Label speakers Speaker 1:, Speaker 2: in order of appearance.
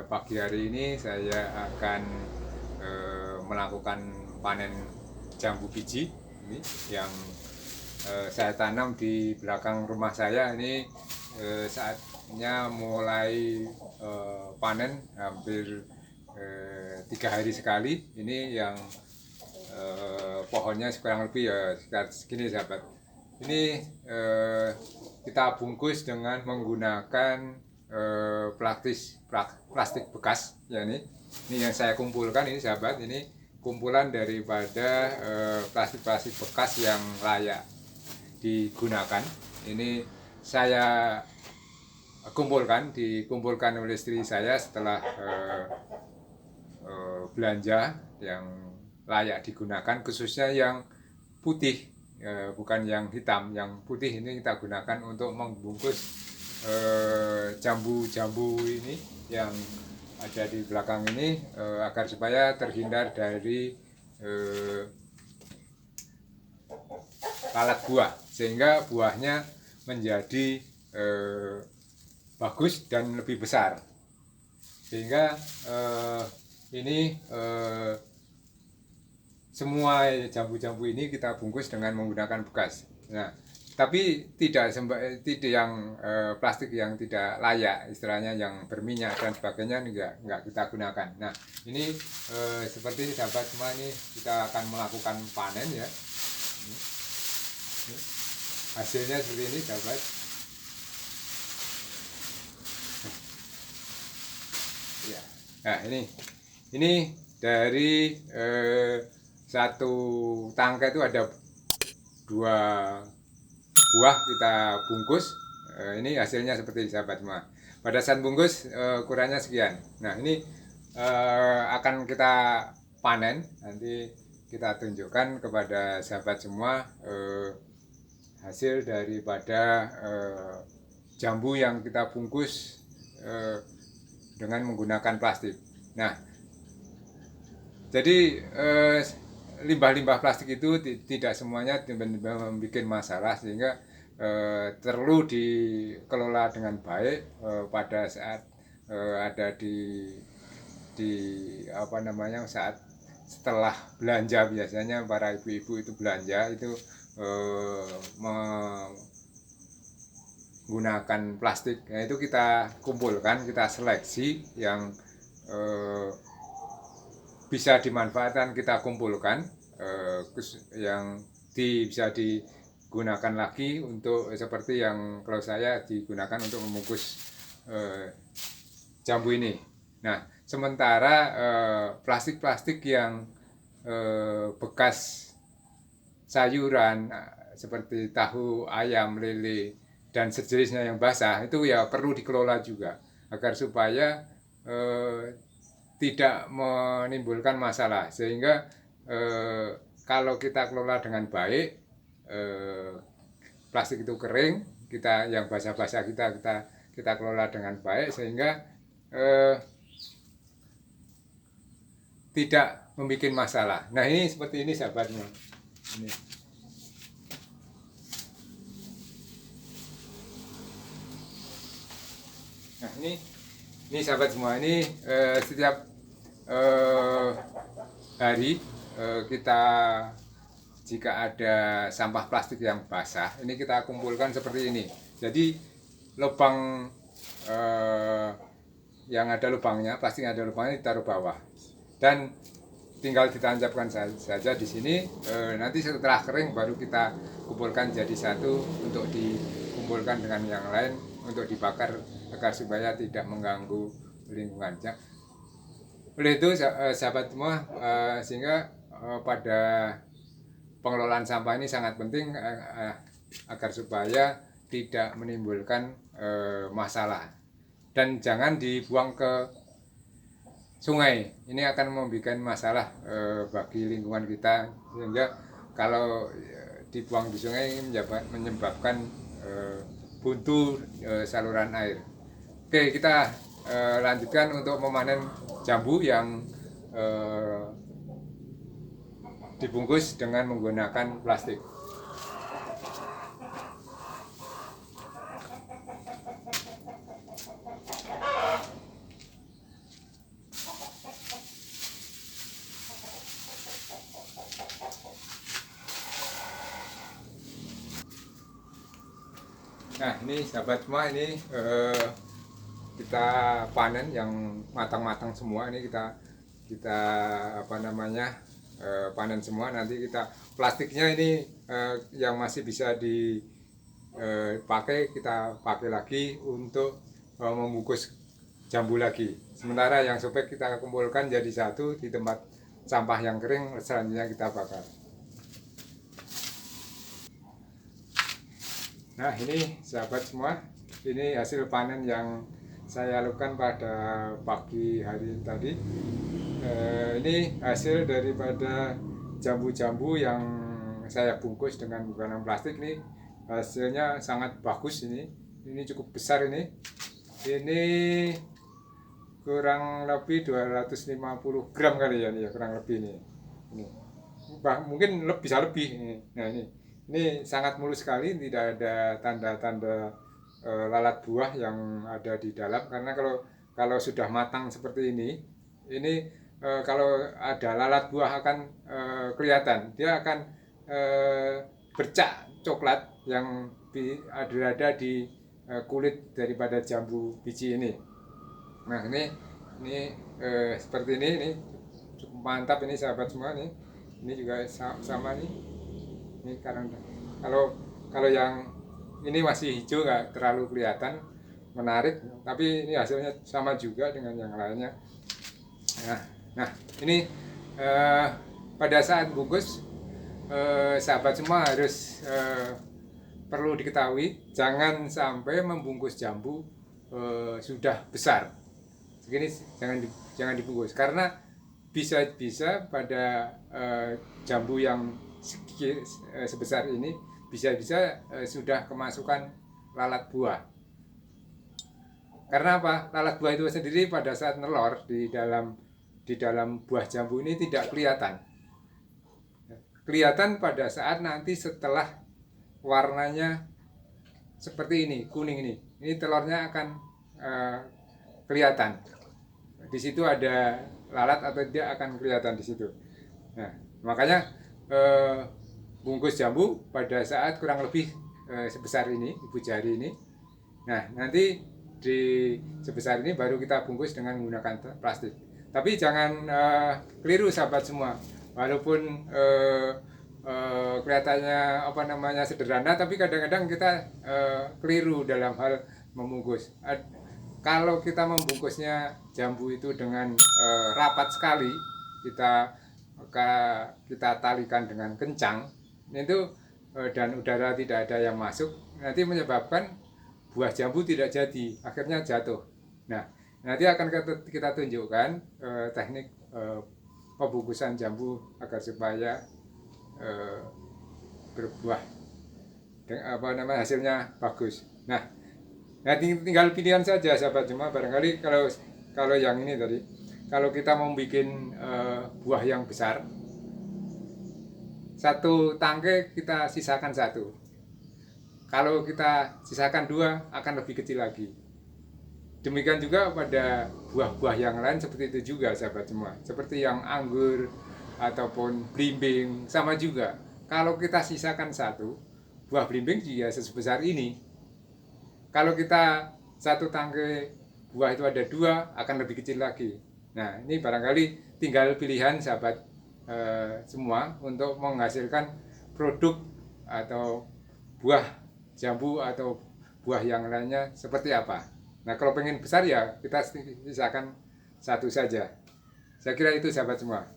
Speaker 1: pagi hari ini saya akan melakukan panen jambu biji ini yang saya tanam di belakang rumah saya. Ini saatnya mulai panen hampir 3 hari sekali. Ini yang pohonnya kurang lebih ya sekitar segini sahabat. Ini kita bungkus dengan menggunakan plastik bekas ya. Ini yang saya kumpulkan ini sahabat. Ini kumpulan daripada plastik bekas yang layak digunakan. Ini saya dikumpulkan oleh istri saya setelah belanja yang layak digunakan, khususnya yang putih, bukan yang hitam. Yang putih ini kita gunakan untuk membungkus jambu-jambu ini yang ada di belakang ini, agar supaya terhindar dari lalat buah, sehingga buahnya menjadi bagus dan lebih besar. Sehingga ini semua jambu-jambu ini kita bungkus dengan menggunakan bekas. Nah, tapi tidak yang plastik yang tidak layak, istilahnya yang berminyak dan sebagainya, enggak kita gunakan. Nah, ini seperti ini sahabat semua, ini kita akan melakukan panen ya. Hasilnya seperti ini sahabat. Ya. Nah, ini dari satu tangkai itu ada 2 buah kita bungkus. Ini hasilnya seperti sahabat semua. Pada saat bungkus ukurannya sekian. Nah, ini akan kita panen. Nanti kita tunjukkan kepada sahabat semua hasil daripada jambu yang kita bungkus dengan menggunakan plastik. Nah, jadi limbah-limbah plastik itu tidak semuanya membuat masalah, sehingga perlu dikelola dengan baik pada saat ada di saat setelah belanja. Biasanya para ibu-ibu itu belanja itu menggunakan plastik. Nah, itu kita kumpulkan, kita seleksi yang bisa dimanfaatkan, kita kumpulkan yang bisa digunakan lagi untuk seperti yang kalau saya digunakan untuk membungkus jambu ini. Nah, sementara plastik-plastik yang bekas sayuran seperti tahu, ayam, lele dan sejenisnya yang basah itu ya perlu dikelola juga, agar supaya tidak menimbulkan masalah. Sehingga kalau kita kelola dengan baik, plastik itu kering, kita yang basah-basah kita kelola dengan baik, sehingga tidak membuat masalah. Nah, ini seperti ini sahabatnya. Ini. Nah, ini sahabat semua, ini setiap hari kita jika ada sampah plastik yang basah, ini kita kumpulkan seperti ini. Jadi lubang yang ada lubangnya, plastik yang ada lubangnya ditaruh bawah dan tinggal ditancapkan saja di sini. Nanti setelah kering baru kita kumpulkan jadi satu untuk dikumpulkan dengan yang lain untuk dibakar, agar supaya tidak mengganggu lingkungan. Oleh itu sahabat semua, sehingga pada pengelolaan sampah ini sangat penting agar supaya tidak menimbulkan masalah, dan jangan dibuang ke sungai. Ini akan membuat masalah bagi lingkungan kita, sehingga kalau dibuang di sungai menyebabkan buntu saluran air. Oke, kita lanjutkan untuk memanen jambu yang dibungkus dengan menggunakan plastik. Nah ini sahabat semua, ini kita panen yang matang-matang semua. Ini kita apa namanya, panen semua. Nanti kita plastiknya ini yang masih bisa dipakai kita pakai lagi untuk membungkus jambu lagi. Sementara yang sobek kita kumpulkan jadi satu di tempat sampah yang kering, selanjutnya kita bakar. Nah ini sahabat semua, ini hasil panen yang saya lakukan pada pagi hari tadi. Ini hasil daripada jambu-jambu yang saya bungkus dengan menggunakan plastik. Ini hasilnya sangat bagus. Ini cukup besar. Ini kurang lebih 250 gram kali ya, nih ya, kurang lebih ini mungkin bisa lebih. Nah ini sangat mulus sekali, tidak ada tanda-tanda lalat buah yang ada di dalam. Karena kalau sudah matang seperti ini kalau ada lalat buah akan kelihatan, dia akan bercak coklat yang ada di kulit daripada jambu biji ini. Nah ini seperti ini cukup mantap ini sahabat semua. Ini juga sama nih. Ini kalau yang ini masih hijau, nggak terlalu kelihatan menarik, tapi ini hasilnya sama juga dengan yang lainnya. Nah ini pada saat bungkus, sahabat semua harus perlu diketahui, jangan sampai membungkus jambu sudah besar segini, jangan dibungkus, karena bisa pada jambu yang sebesar ini bisa sudah kemasukan lalat buah. Karena apa? Lalat buah itu sendiri pada saat nelor di dalam buah jambu ini tidak kelihatan. Kelihatan pada saat nanti setelah warnanya seperti ini, kuning ini telurnya akan kelihatan. Di situ ada lalat atau tidak akan kelihatan di situ. Nah, makanya bungkus jambu pada saat kurang lebih sebesar ini, ibu jari ini. Nah, nanti sebesar ini baru kita bungkus dengan menggunakan plastik. Tapi jangan keliru sahabat semua. Walaupun kelihatannya sederhana, tapi kadang-kadang kita keliru dalam hal membungkus. Kalau kita membungkusnya jambu itu dengan rapat sekali, kita talikan dengan kencang, itu dan udara tidak ada yang masuk, nanti menyebabkan buah jambu tidak jadi, akhirnya jatuh. Nah, nanti akan kita tunjukkan teknik pembungkusan jambu agar supaya berbuah hasilnya bagus. Nah tinggal pilihan saja sahabat semua. Barangkali kalau yang ini tadi, kalau kita mau bikin buah yang besar, satu tangkai kita sisakan satu. Kalau kita sisakan dua, akan lebih kecil lagi. Demikian juga pada buah-buah yang lain seperti itu juga sahabat semua. Seperti yang anggur ataupun belimbing sama juga. Kalau kita sisakan satu, buah belimbing juga sebesar ini. Kalau kita satu tangkai buah itu ada dua, akan lebih kecil lagi. Nah ini barangkali tinggal pilihan sahabat semua untuk menghasilkan produk atau buah jambu atau buah yang lainnya seperti apa. Nah kalau pengen besar ya kita sisakan satu saja. Saya kira itu sahabat semua.